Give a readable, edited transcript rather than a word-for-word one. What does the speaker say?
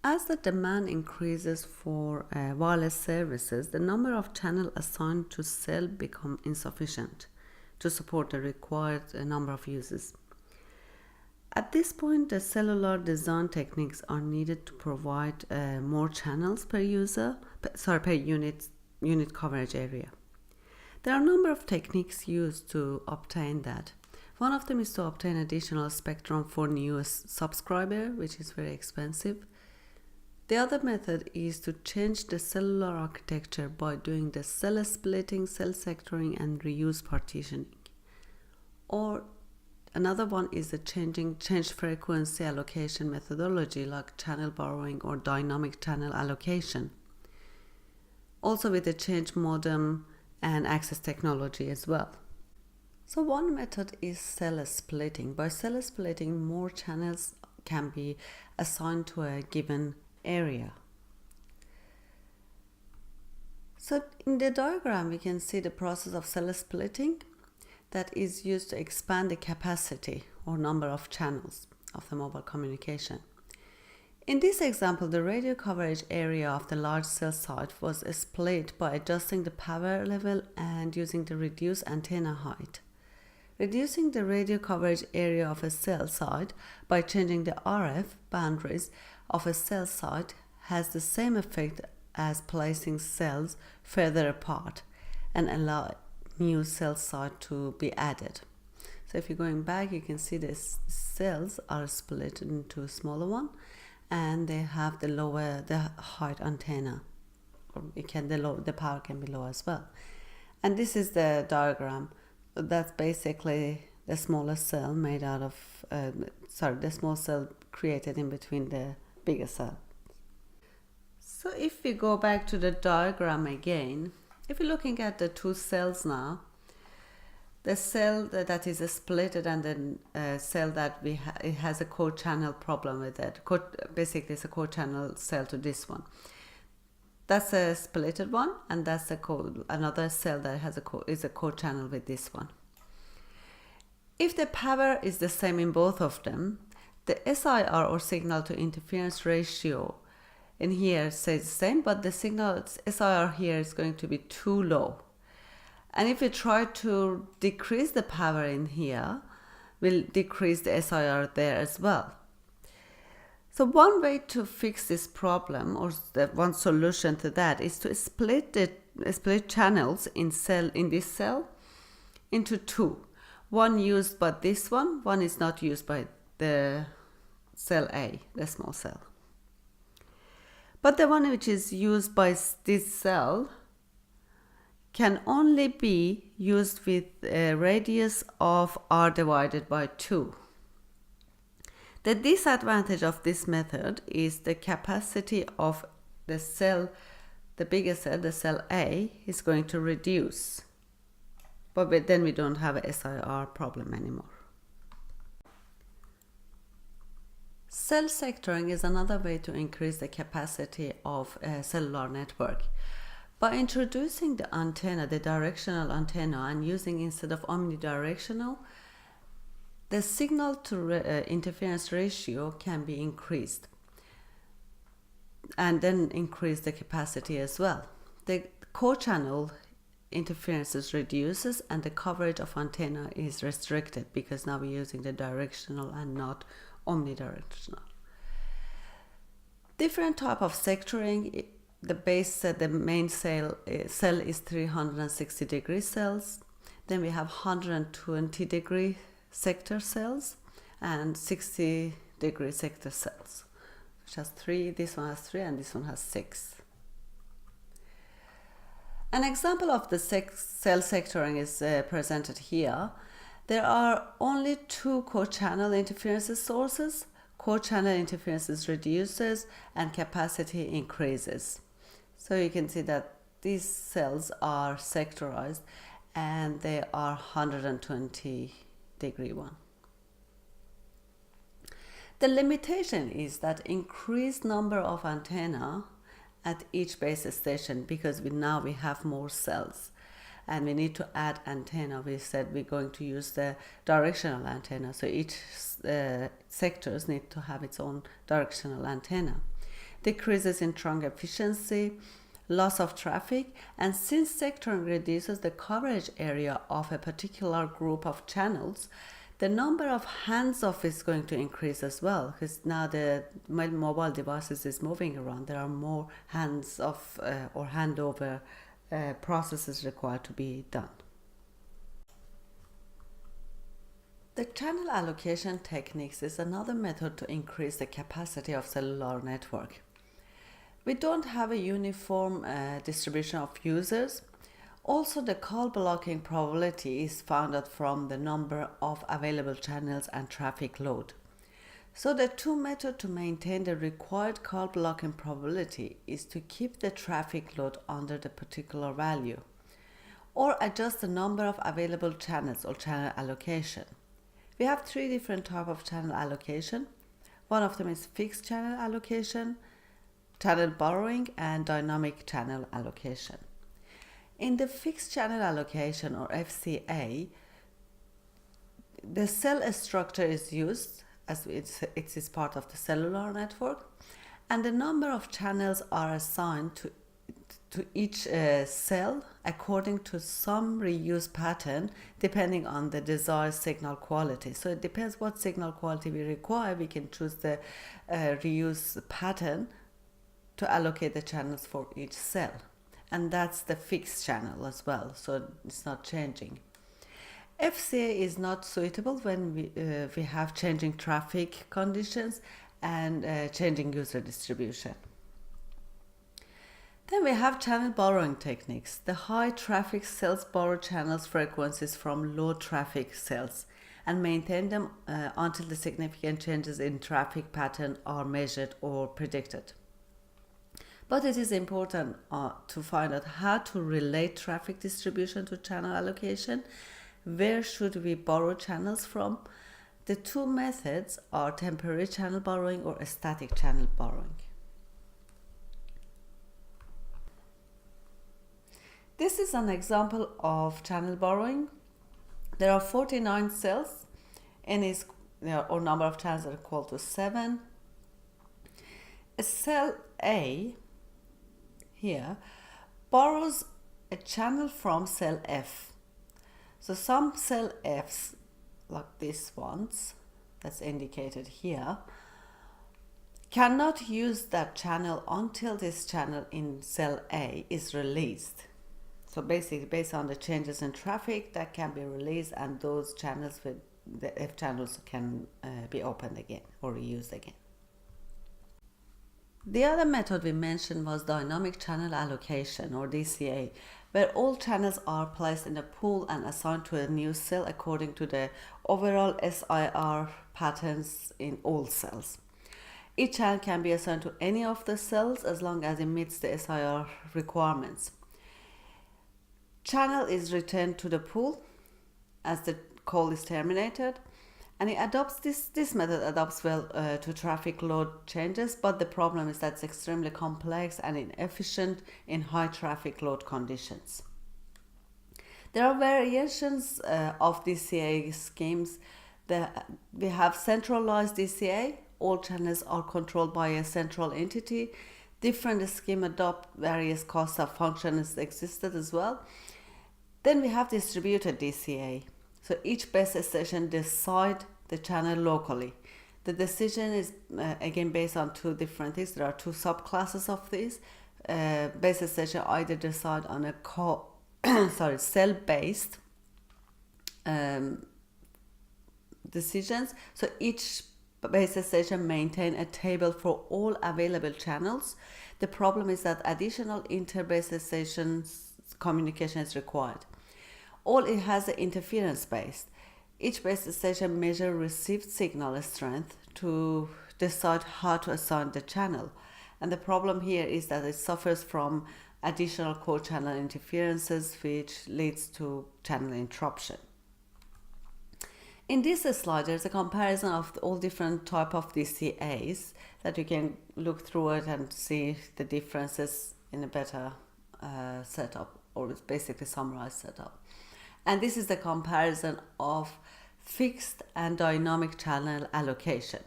As the demand increases for wireless services, the number of channels assigned to cell become insufficient to support the required number of users. At this point, the cellular design techniques are needed to provide more channels per unit coverage area. There are a number of techniques used to obtain that. One of them is to obtain additional spectrum for new subscriber, which is very expensive. The other method is to change the cellular architecture by doing the cell splitting, cell sectoring, and reuse partitioning. Or another one is the change frequency allocation methodology like channel borrowing or dynamic channel allocation. Also with the change modem and access technology as well. So one method is cell splitting. By cell splitting, more channels can be assigned to a given area. So in the diagram we can see the process of cell splitting that is used to expand the capacity or number of channels of the mobile communication. In this example, the radio coverage area of the large cell site was split by adjusting the power level and using the reduced antenna height. Reducing the radio coverage area of a cell site by changing the RF boundaries of a cell site has the same effect as placing cells further apart and allow new cell site to be added. So if you're going back, you can see the cells are split into a smaller one, and they have the height antenna, or the power can be low as well. And this is the diagram. That's basically the smallest cell made out of the small cell created in between the bigger cell. So if we go back to the diagram again, if you're looking at the two cells now, the cell that is split and then cell that it has a co-channel problem with it. Basically, it's a co-channel cell to this one. That's a splitted one, and that's another cell that is a co-channel with this one. If the power is the same in both of them, the SIR or signal to interference ratio in here stays the same, but the signal SIR here is going to be too low. And if we try to decrease the power in here, we'll decrease the SIR there as well. So one way to fix this problem, or one solution to that, is to split channels in this cell into two. One used by this one is not used by the cell A, the small cell. But the one which is used by this cell can only be used with a radius of r divided by 2. The disadvantage of this method is the capacity of the cell, the bigger cell, the cell A, is going to reduce. But then we don't have a SIR problem anymore. Cell sectoring is another way to increase the capacity of a cellular network. By introducing the antenna, the directional antenna, and using instead of omnidirectional, the signal to interference ratio can be increased and then increase the capacity as well. The co-channel interferences reduces and the coverage of antenna is restricted because now we're using the directional and not omnidirectional. Different type of sectoring. The main cell is 360 degree cells. Then we have 120 degree sector cells and 60 degree sector cells, which has 3. This one has 3 and this one has 6. An example of the cell sectoring is presented here. There are only 2 co-channel interferences sources. Co-channel interferences reduces and capacity increases. So you can see that these cells are sectorized and they are 120 degree one. The limitation is that increased number of antenna at each base station, because now we have more cells and we need to add antenna. We said we're going to use the directional antenna, so each sectors need to have its own directional antenna. decreases in trunk efficiency, loss of traffic, and since sectoring reduces the coverage area of a particular group of channels, the number of hands-off is going to increase as well, because now the mobile devices is moving around. There are more hands-off or handover processes required to be done. The channel allocation techniques is another method to increase the capacity of cellular network. We don't have a uniform distribution of users. Also, the call blocking probability is found out from the number of available channels and traffic load. So the two methods to maintain the required call blocking probability is to keep the traffic load under the particular value, or adjust the number of available channels or channel allocation. We have three different types of channel allocation. One of them is fixed channel allocation, channel borrowing, and dynamic channel allocation. In the fixed channel allocation or FCA, the cell structure is used as it is part of the cellular network, and the number of channels are assigned to each cell according to some reuse pattern depending on the desired signal quality. So it depends what signal quality we require. We can choose the reuse pattern to allocate the channels for each cell. And that's the fixed channel as well, so it's not changing. FCA is not suitable when we have changing traffic conditions and changing user distribution. Then we have channel borrowing techniques. The high traffic cells borrow channels frequencies from low traffic cells and maintain them until the significant changes in traffic pattern are measured or predicted. But it is important to find out how to relate traffic distribution to channel allocation. Where should we borrow channels from? The two methods are temporary channel borrowing or static channel borrowing. This is an example of channel borrowing. There are 49 cells, or number of channels are equal to 7. A cell A here borrows a channel from cell F. So some cell Fs, like these ones that's indicated here, cannot use that channel until this channel in cell A is released. So basically, based on the changes in traffic, that can be released, and those channels with the F channels can be opened again or reused again. The other method we mentioned was dynamic channel allocation or DCA, where all channels are placed in a pool and assigned to a new cell according to the overall SIR patterns in all cells. Each channel can be assigned to any of the cells as long as it meets the SIR requirements. Channel is returned to the pool as the call is terminated, and it adopts this method adapts well to traffic load changes, but the problem is that it's extremely complex and inefficient in high traffic load conditions. There are variations of DCA schemes. We have centralized DCA. All channels are controlled by a central entity. Different schemes adopt various cost of functions existed as well. Then we have distributed DCA. So each base station decides the channel locally. The decision is again based on two different things. There are two subclasses of these. Base station either decide on a cell-based decisions. So each base station maintain a table for all available channels. The problem is that additional inter-base stations communication is required. All it has the interference based. Each base station measures received signal strength to decide how to assign the channel. And the problem here is that it suffers from additional co-channel interferences, which leads to channel interruption. In this slide, there's a comparison of all different type of DCAs that you can look through it and see the differences in a better setup, or it's basically summarized setup. And this is the comparison of fixed and dynamic channel allocation.